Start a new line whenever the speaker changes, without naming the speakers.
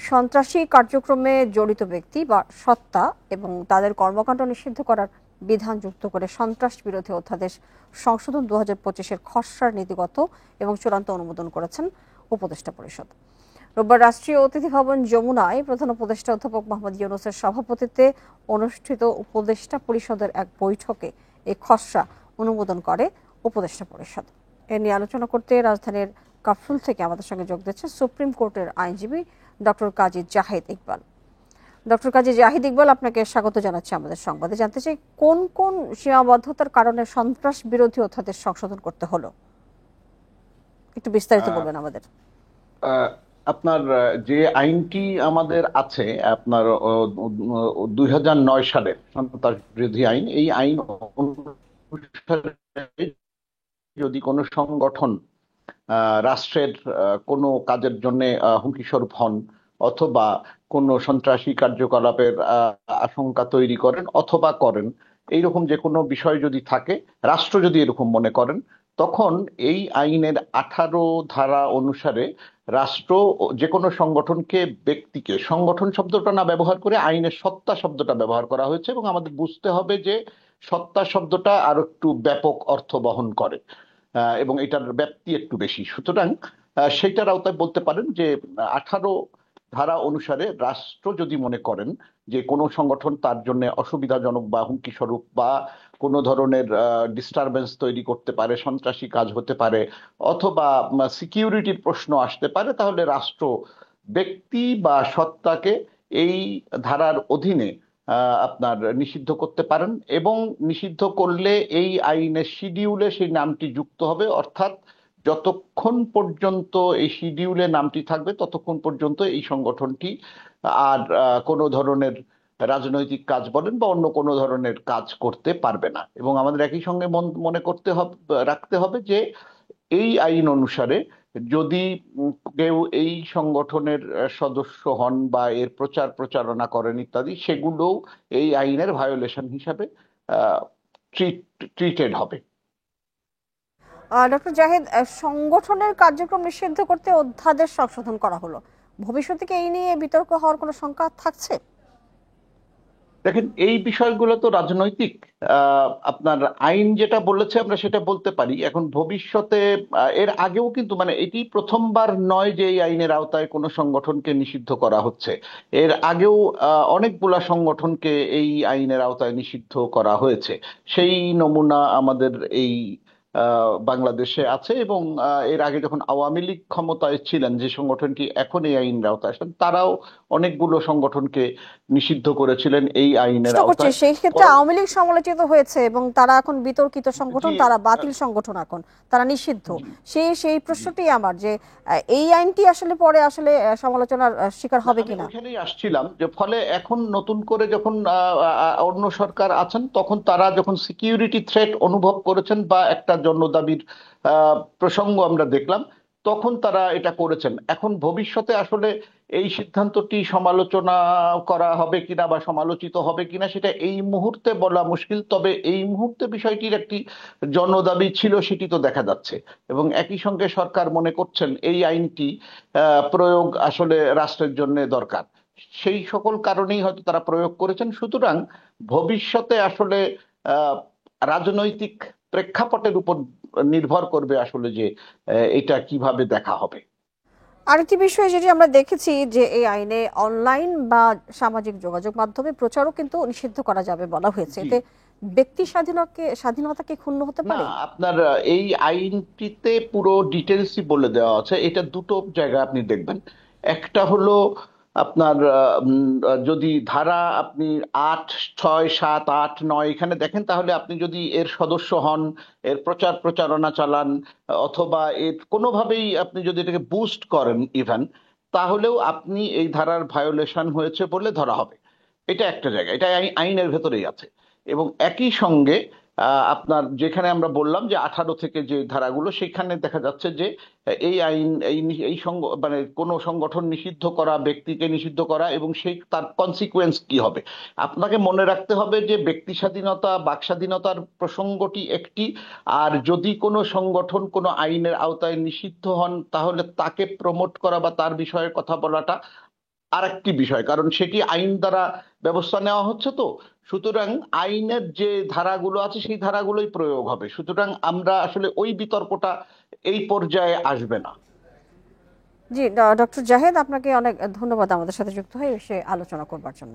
সন্ত্রাসী কার্যক্রমে জড়িত ব্যক্তি বা সত্তা এবং তাদের কর্মকাণ্ড নিষিদ্ধ করার বিধান যুক্ত করে সন্ত্রাস বিরোধী অধ্যাদেশ সংশোধন 2025-এর খসড়ার নীতিগত এবং চূড়ান্ত অনুমোদন করেছেন উপদেষ্টা পরিষদ। রোববার রাষ্ট্রীয় অতিথি ভবন যমুনায় প্রধান উপদেষ্টা অধ্যাপক মোহাম্মদ ইউনূসের সভাপতিত্বে অনুষ্ঠিত উপদেষ্টা পরিষদের এক বৈঠকে এই খসড়া অনুমোদন করে উপদেষ্টা পরিষদ। এ নিয়ে আলোচনা করতে রাজধানীর কাফরুল থেকে আমাদের সঙ্গে যোগ দিচ্ছে সুপ্রিম কোর্টের আইনজীবী ডক্টর কাজী জাহিদ ইকবাল। ডক্টর কাজী জাহিদ ইকবাল, আপনাকে স্বাগত জানাচ্ছি আমাদের সংবাদে। জানতে চাই, কোন কোন সীমাবদ্ধতার কারণে সন্ত্রাস বিরোধী অধ্যাদেশ সংশোধন করতে হলো, একটু বিস্তারিত বলবেন আমাদের।
আপনার যে আইনটি আমাদের আছে, আপনার 2009 সালের সন্ত্রাস বিরোধী আইন, এই আইন অনুসারে যদি কোনো সংগঠন রাষ্ট্রের কোনো কাজের জন্য হুমকি স্বরূপ হন অথবা কোনো সন্ত্রাসী কার্যকলাপের আশঙ্কা তৈরি করেন অথবা করেন, এইরকম যে কোনো বিষয় যদি থাকে, রাষ্ট্র যদি এরকম মনে করেন, তখন এই আইনের 18 ধারা অনুসারে রাষ্ট্র যে কোনো সংগঠনকে, ব্যক্তিকে, সংগঠন শব্দটা না ব্যবহার করে আইনের সত্তা শব্দটা ব্যবহার করা হয়েছে। এবং আমাদের বুঝতে হবে যে সত্তা শব্দটা আরো একটু ব্যাপক অর্থ বহন করে এবং এটার ব্যাপ্তি একটু বেশি। সুতরাং সেটার আওতায় বলতে পারেন যে 18 ধারা অনুসারে রাষ্ট্র যদি মনে করেন যে কোনো সংগঠন তার জন্য অসুবিধাজনক বা হুমকি স্বরূপ বা কোনো ধরনের ডিস্টারবেন্স তৈরি করতে পারে, সন্ত্রাসী কাজ হতে পারে অথবা সিকিউরিটির প্রশ্ন আসতে পারে, তাহলে রাষ্ট্র ব্যক্তি বা সত্তাকে এই ধারার অধীনে আপনার নিষিদ্ধ করতে পারেন। এবং নিষিদ্ধ করলে এই আইনের শিডিউলে সেই নামটি যুক্ত হবে, অর্থাৎ যতক্ষণ পর্যন্ত এই শিডিউলে নামটি থাকবে ততক্ষণ পর্যন্ত এই সংগঠনটি আর কোনো ধরনের রাজনৈতিক কাজ বলেন বা অন্য কোনো ধরনের কাজ করতে পারবে না। এবং আমাদের একই সঙ্গে মনে করতে হবে, রাখতে হবে যে এই আইন অনুসারে যদি কেউ এই সংগঠনের সদস্য হন বা এর প্রচার প্রচারণা করেন ইত্যাদি, সেগুলোও এই আইনের ভায়োলেশন হিসাবে ট্রিটেড হবে।
ডক্টর জাহিদ, সংগঠনের কার্যক্রম নিষিদ্ধ করতে অধ্যাদেশ সংশোধন করা হলো, ভবিষ্যতে কি এই নিয়ে বিতর্ক হওয়ার কোনো শঙ্কা থাকছে?
দেখেন, এই বিষয়গুলো তো রাজনৈতিক। আপনার আইন যেটা বলেছে আমরা সেটা বলতে পারি। এখন ভবিষ্যতে এর আগেও কিন্তু, মানে এটি প্রথমবার নয় যে এই আইনের আওতায় কোনো সংগঠনকে নিষিদ্ধ করা হচ্ছে। এর আগেও অনেকগুলা সংগঠনকে এই আইনের আওতায় নিষিদ্ধ করা হয়েছে। সেই নমুনা আমাদের এই বাংলাদেশে আছে। এবং এর আগে যখন আওয়ামী লীগ ক্ষমতায় ছিলেন, যে সংগঠনটি এখন এই আইনের আওতায় আসেন, তারাও অনেকগুলো সংগঠনকে নিষিদ্ধ করেছিলেন এই আইনের আওতায়।
সেই ক্ষেত্রে আওয়ামী লীগ সমালোচিত হয়েছে এবং তারা এখন বিতর্কিত সংগঠন,
জি।
তারা বাতিল সংগঠন, এখন তারা নিষিদ্ধ। সেই প্রশ্নটি আমার, যে এই আইনটি আসলে পরে আসলে সমালোচনার শিকার হবে
আমি
কিনা।
ওখানেই আসছিলাম, যে ফলে এখন নতুন করে যখন অন্য সরকার আছেন, তখন তারা যখন সিকিউরিটি থ্রেট অনুভব করেছেন বা একটা জনদাবির প্রসঙ্গ আমরা দেখলাম, তখন তারা এটা করেছেন। এখন ভবিষ্যতে আসলে এই সিদ্ধান্তটি সমালোচনা করা হবে কিনা বা সমালোচিত হবে কিনা সেটা এই মুহূর্তে বলা মুশকিল। তবে এই মুহূর্তে বিষয়টির একটি জনদাবি ছিল, সেটি তো দেখা যাচ্ছে। এবং একই সঙ্গে সরকার মনে করছেন এই আইনটি প্রয়োগ আসলে রাষ্ট্রের জন্য দরকার। সেই সকল কারণেই হয়তো তারা প্রয়োগ করেছেন। সুতরাং ভবিষ্যতে আসলে আহ, রাজনৈতিক প্রেক্ষাপটের উপর নির্ভর করবে আসলে যে এটা কিভাবে দেখা হবে।
আরেকটি বিষয় যেটি আমরা দেখেছি, যে এই আইনে অনলাইন বা সামাজিক যোগাযোগ মাধ্যমে প্রচারও কিন্তু নিষিদ্ধ করা যাবে বলা হয়েছে।
জি।
এতে ব্যক্তি স্বাধীনতা কি ক্ষুণ্ণ হতে
না,
পারে?
আপনার এই আইনটিতে পুরো ডিটেলসই বলে দেওয়া আছে। এটা দুটো জায়গায় আপনি দেখবেন। একটা হলো আপনার যদি ধারা আপনি 8, 6, 7, 8, 9 এখানে দেখেন, তাহলে আপনি যদি এর সদস্য হন, এর প্রচার প্রচারণা চালান অথবা এর কোনোভাবেই আপনি যদি এটাকে বুস্ট করেন ইভেন, তাহলেও আপনি এই ধারার ভায়োলেশন হয়েছে বলে ধরা হবে। এটা একটা জায়গা, এটা আইনের ভেতরেই আছে। এবং একই সঙ্গে আপনার যেখানে আমরা বললাম যে 18 থেকে যে ধারাগুলো, সেখানে দেখা যাচ্ছে যে এই আইন এই মানে কোনো সংগঠন নিষিদ্ধ করা, ব্যক্তিকে নিষিদ্ধ করা এবং সেই তার কনসিকুয়েন্স কি হবে। আপনাকে মনে রাখতে হবে যে ব্যক্তি স্বাধীনতা, বাক স্বাধীনতার প্রসঙ্গটি একটি। আর যদি কোনো সংগঠন কোনো আইনের আওতায় নিষিদ্ধ হন, তাহলে তাকে প্রমোট করা বা তার বিষয়ে কথা বলাটা আরেকটি বিষয়, কারণ সেটি আইন দ্বারা ব্যবস্থা নেওয়া হচ্ছে। তো সুতরাং আইনের যে ধারাগুলো আছে সেই ধারাগুলোই প্রয়োগ হবে, সুতরাং আমরা আসলে ওই বিতর্কটা এই পর্যায়ে আসবে না।
জি, ডক্টর জাহেদ, আপনাকে অনেক ধন্যবাদ আমাদের সাথে যুক্ত হয়ে এসে আলোচনা করবার জন্য।